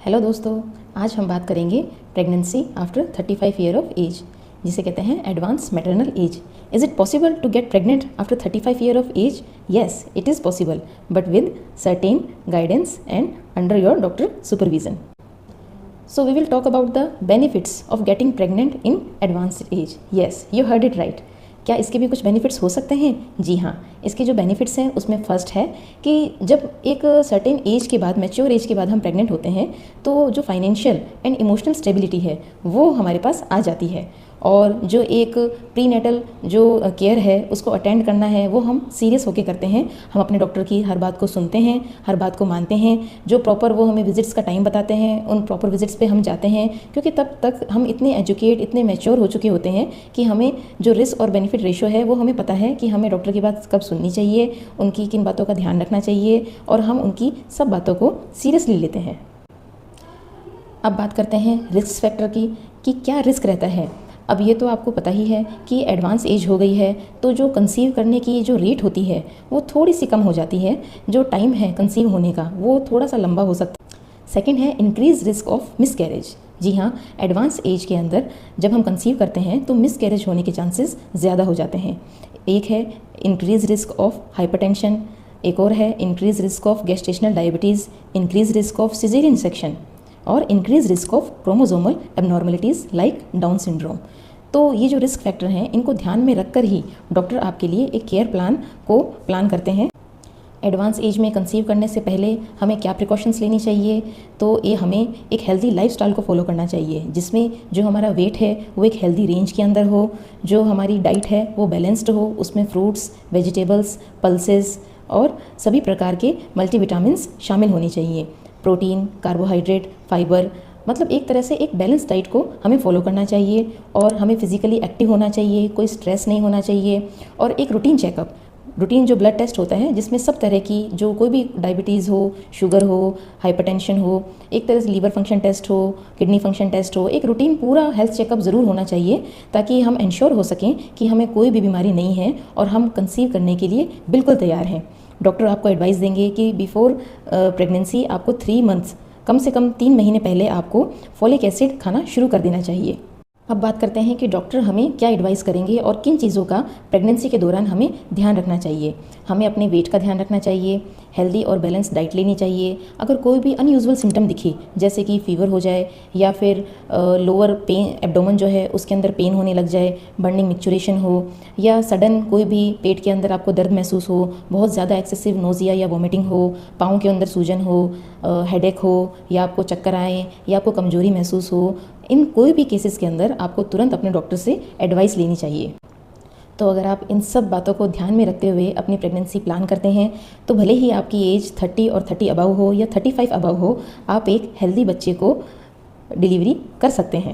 Hello दोस्तों, आज हम बात करेंगे pregnancy after 35 year of age, जिसे कहते हैं advance maternal age. Is it possible to get pregnant after 35 year of age? Yes, it is possible, but with certain guidance and under your doctor supervision. So we will talk about the benefits of getting pregnant in advanced age. Yes, you heard it right. क्या इसके भी कुछ benefits हो सकते हैं? जी हाँ, इसके जो बेनिफिट्स हैं उसमें फर्स्ट है कि जब एक सर्टेन एज के बाद, मैच्योर एज के बाद हम प्रेग्नेंट होते हैं तो जो फाइनेंशियल एंड इमोशनल स्टेबिलिटी है वो हमारे पास आ जाती है, और जो एक प्री नेटल जो केयर है उसको अटेंड करना है वो हम सीरियस होकर करते हैं. हम अपने डॉक्टर की हर बात को सुनते हैं, हर बात को मानते हैं. जो प्रॉपर वो हमें विजिट्स का टाइम बताते हैं उन प्रॉपर विजिट्स पे हम जाते हैं, क्योंकि तब तक हम इतने एजुकेट, इतने मैच्योर हो चुके होते हैं कि हमें जो रिस्क और बेनिफिट रेशो है वो हमें पता है कि हमें डॉक्टर की बात कब सुननी चाहिए, उनकी किन बातों का ध्यान रखना चाहिए, और हम उनकी सब बातों को सीरियसली लेते हैं. अब बात करते हैं रिस्क फैक्टर की कि क्या रिस्क रहता है. अब ये तो आपको पता ही है कि एडवांस एज हो गई है तो जो कंसीव करने की जो रेट होती है वो थोड़ी सी कम हो जाती है. जो टाइम है कंसीव होने का वो थोड़ा सा लंबा हो सकता है. सेकंड है इंक्रीज रिस्क ऑफ मिसकैरेज. जी हाँ, एडवांस एज के अंदर जब हम कंसीव करते हैं तो मिसकैरेज होने के चांसेस ज़्यादा हो जाते हैं. एक है इंक्रीज रिस्क ऑफ हाइपरटेंशन, एक और है increase risk of gestational diabetes, increase risk of caesarean section, और increase risk of chromosomal abnormalities like Down syndrome. तो ये जो रिस्क फैक्टर हैं इनको ध्यान में रखकर ही डॉक्टर आपके लिए एक केयर प्लान को प्लान करते हैं. एडवांस एज में कंसीव करने से पहले हमें क्या प्रिकॉशंस लेनी चाहिए? तो ये हमें एक हेल्दी लाइफस्टाइल को फॉलो करना चाहिए, जिसमें जो हमारा वेट है वो एक हेल्दी रेंज के अंदर हो, जो हमारी डाइट है वो बैलेंस्ड हो, उसमें फ्रूट्स, वेजिटेबल्स, पल्सेस और सभी प्रकार के मल्टीविटामिन्स शामिल होने चाहिए. प्रोटीन, कार्बोहाइड्रेट, फाइबर, मतलब एक तरह से एक बैलेंस डाइट को हमें फॉलो करना चाहिए. और हमें फिजिकली एक्टिव होना चाहिए, कोई स्ट्रेस नहीं होना चाहिए. और एक रूटीन चेकअप, रूटीन जो ब्लड टेस्ट होता है जिसमें सब तरह की जो कोई भी डायबिटीज़ हो, शुगर हो, हाइपरटेंशन हो, एक तरह से लीवर फंक्शन टेस्ट हो, किडनी फंक्शन टेस्ट हो, एक रूटीन पूरा हेल्थ चेकअप ज़रूर होना चाहिए, ताकि हम इंश्योर हो सकें कि हमें कोई भी बीमारी नहीं है और हम कंसीव करने के लिए बिल्कुल तैयार हैं. डॉक्टर आपको एडवाइस देंगे कि बिफोर प्रेगनेंसी आपको 3 मंथ्स, कम से कम 3 महीने पहले आपको फॉलिक एसिड खाना शुरू कर देना चाहिए. अब बात करते हैं कि डॉक्टर हमें क्या एडवाइस करेंगे और किन चीज़ों का प्रेगनेंसी के दौरान हमें ध्यान रखना चाहिए. हमें अपने वेट का ध्यान रखना चाहिए, हेल्दी और बैलेंस डाइट लेनी चाहिए. अगर कोई भी अनयूजुअल सिम्टम दिखे, जैसे कि फीवर हो जाए या फिर लोअर पेन, एब्डोमेन जो है उसके अंदर पेन होने लग जाए, बर्निंग मिक्चुरेशन हो, या सडन कोई भी पेट के अंदर आपको दर्द महसूस हो, बहुत ज़्यादा एक्सेसिव नोजिया या वॉमिटिंग हो, पाँव के अंदर सूजन हो, हेडेक हो, या आपको चक्कर आए, या आपको कमजोरी महसूस हो, इन कोई भी केसेस के अंदर आपको तुरंत अपने डॉक्टर से एडवाइस लेनी चाहिए. तो अगर आप इन सब बातों को ध्यान में रखते हुए अपनी प्रेगनेंसी प्लान करते हैं तो भले ही आपकी एज 30 और 30 अबव हो या 35 अबव हो, आप एक हेल्दी बच्चे को डिलीवरी कर सकते हैं.